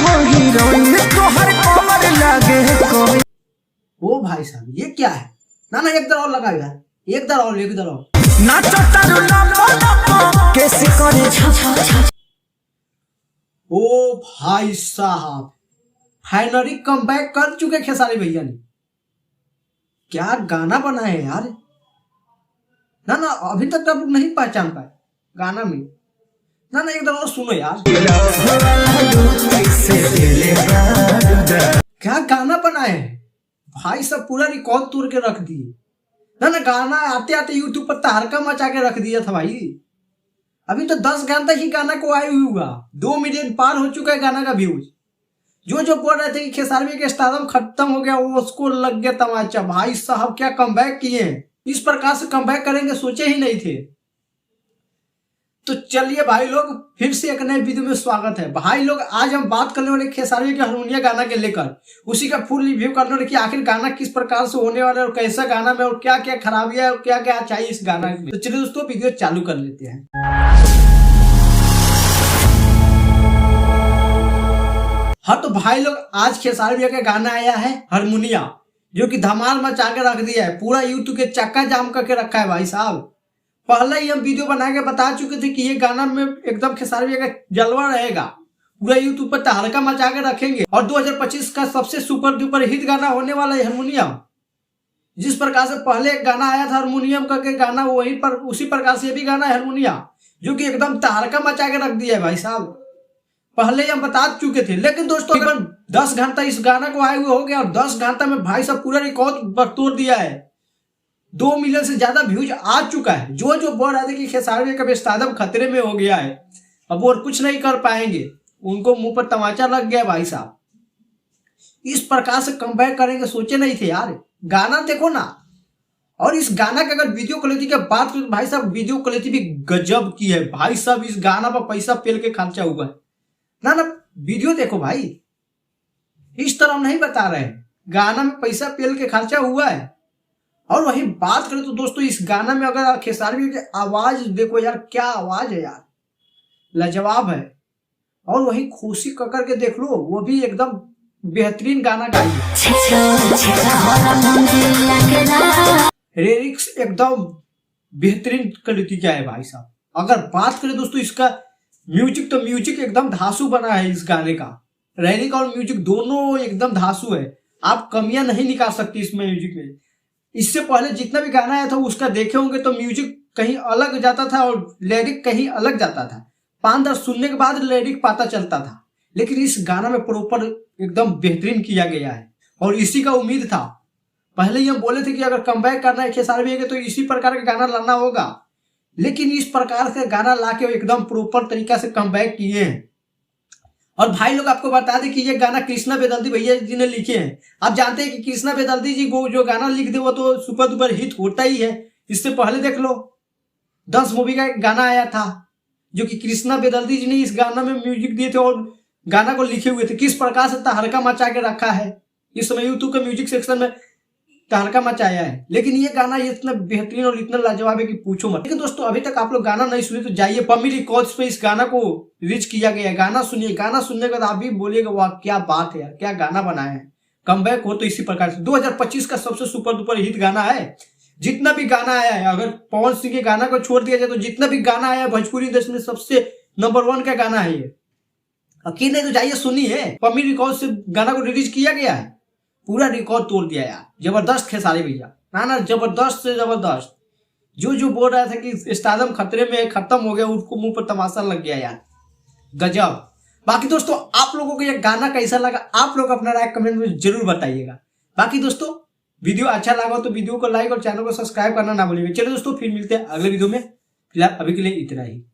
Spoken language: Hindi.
हो हीरोइन तोहर कमर लागे कोई। ओ भाई साहब ये क्या है? ना एक दर और लगा यार, एक दर और नाचो तारू लपो कैसे करे छा। ओ भाई साहब फाइनली कमबैक कर चुके खेसारी भैया ने। क्या गाना बना है यार। ना अभी तक आप नहीं पहचान पाए गाना में। ना एक दर और सुनो यार। क्या गाना बना है भाई साहब, पूरा रिकॉर्ड तोड़ के रख दिए। ना गाना आते आते यूट्यूब पर तहलका मचा के रख दिया था भाई। अभी तो 10 घंटा ही गाना को आए हुआ 2 मिलियन पार हो चुका है गाना का व्यूज। जो बोल रहे थे कि खेसारी के स्टारडम खत्म हो गया वो उसको लग गया तमाचा। भाई साहब क्या कमबैक किए, इस प्रकार से कमबैक करेंगे सोचे ही नहीं थे। तो चलिए भाई लोग फिर से एक नए वीडियो में स्वागत है। भाई लोग आज हम बात करने वाले खेसारी के हरमुनिया गाना के लेकर, उसी का फुल रिव्यू करने वाले कि आखिर गाना किस प्रकार से होने वाला है और कैसा गाना में और क्या क्या खराबियां है और क्या क्या चाहिए इस गाना में। तो चलिए दोस्तों वीडियो चालू कर लेते हैं। हाँ तो भाई लोग आज खेसारी भैया का गाना आया है हरमुनिया, जो कि धमाल मचा के रख दिया है, पूरा यूट्यूब के चक्का जाम करके रखा है भाई साहब। पहले ही हम वीडियो बना के बता चुके थे कि ये गाना में एकदम खेसारी भैया का जलवा रहेगा, पूरा यूट्यूब पर तहलका मचा के रखेंगे और 2025 का सबसे सुपर डुपर हिट गाना होने वाला है हारमोनियम। जिस प्रकार से पहले एक गाना आया था हारमोनियम करके गाना, वहीं पर उसी प्रकार से ये भी गाना है हारमोनियम, जो कि एकदम तहलका मचा के रख दिया है भाई साहब। पहले ही हम बता चुके थे। लेकिन दोस्तों अगर 10 घंटा इस गाना को आए हुए हो गया और 10 घंटा में भाई साहब पूरा रिकॉर्ड तोड़ दिया है। 2 मिलियन से ज्यादा व्यूज आ चुका है। जो बोल रहे थे कि खेसारी का स्टारडम खतरे में हो गया है, अब वो कुछ नहीं कर पाएंगे, उनको मुंह पर तमाचा लग गया भाई साहब। इस प्रकार से कमबैक करेंगे सोचे नहीं थे यार। गाना देखो ना, और इस गाना की अगर वीडियो क्वालिटी की बात करें भाई साहब, वीडियो क्वालिटी भी गजब की है भाई साहब। इस गाना पर पैसा पेल के खर्चा हुआ है। ना वीडियो देखो भाई, इस तरह हम नहीं बता रहे हैं, गाना में पैसा पेल के खर्चा हुआ है। और वही बात करें तो दोस्तों इस गाना में अगर खेसारी की आवाज देखो यार, क्या आवाज है यार, लाजवाब है। और वही खुशी कक्कर के देख लो, वो भी एकदम बेहतरीन गाना गाई है। लिरिक्स एकदम बेहतरीन क्वालिटी का है भाई साहब। अगर बात करें दोस्तों इसका म्यूजिक, तो म्यूजिक एकदम धांसू बना है इस गाने का। लिरिक और म्यूजिक दोनों एकदम धांसू है, आप कमियां नहीं निकाल सकती इस म्यूजिक में। इससे पहले जितना भी गाना आया था उसका देखे होंगे तो म्यूजिक कहीं अलग जाता था और लिरिक कहीं अलग जाता था। 5-10 सुनने के बाद लिरिक पता चलता था। लेकिन इस गाना में प्रॉपर एकदम बेहतरीन किया गया है और इसी का उम्मीद था। पहले ही हम बोले थे कि अगर कमबैक करना है खेसारी भैया तो इसी प्रकार का गाना लाना होगा। लेकिन इस प्रकार से गाना लाके एकदम प्रॉपर तरीका से कमबैक किए हैं। और भाई लोग आपको बता दें कि ये गाना कृष्णा बेदर्दी भैया जी ने लिखे हैं। आप जानते हैं कि कृष्णा बेदर्दी जी को जो गाना लिख दे वो तो सुपर डुपर हिट होता ही है। इससे पहले देख लो 10 मूवी का गाना आया था, जो कि कृष्णा बेदर्दी जी ने इस गाना में म्यूजिक दिए थे और गाना को लिखे हुए थे। किस प्रकार से तहलका मचा के रखा है इस समय यूट्यूब के म्यूजिक सेक्शन में, तहलका मचाया है। लेकिन ये गाना इतना बेहतरीन और इतना लाजवाब है कि पूछो मत। लेकिन दोस्तों अभी तक आप लोग गाना नहीं सुने तो जाइए पम्मी रिकॉर्ड्स पे इस गाना को रिलीज किया गया है। गाना सुनिए, गाना सुनने के बाद आप भी बोलिएगा वाह क्या बात है यार, क्या गाना बनाया है। कमबैक हो तो इसी प्रकार से 2025 का सबसे सुपर डुपर हिट गाना है। जितना भी गाना आया है, अगर पवन सिंह के गाना को छोड़ दिया जाए तो जितना भी गाना आया है भोजपुरी देश में सबसे नंबर 1 का गाना है ये। यकीन नहीं तो जाइए सुनिए, पम्मी रिकॉर्ड से गाना को रिलीज किया गया है, पूरा रिकॉर्ड तोड़ दिया यार। जबरदस्त खेसारी भैया, ना जबरदस्त से जबरदस्त। जो बोल रहा था कि स्टारडम खतरे में खत्म हो गया, उसको मुंह पर तमाशा लग गया यार, गजब। बाकी दोस्तों आप लोगों को ये गाना कैसा लगा, आप लोग अपना राय कमेंट में जरूर बताइएगा। बाकी दोस्तों वीडियो अच्छा लगा तो वीडियो को लाइक और चैनल को सब्सक्राइब करना ना भूलिएगा। चलिए दोस्तों फिर मिलते हैं अगले वीडियो में। फिलहाल अभी के लिए इतना ही।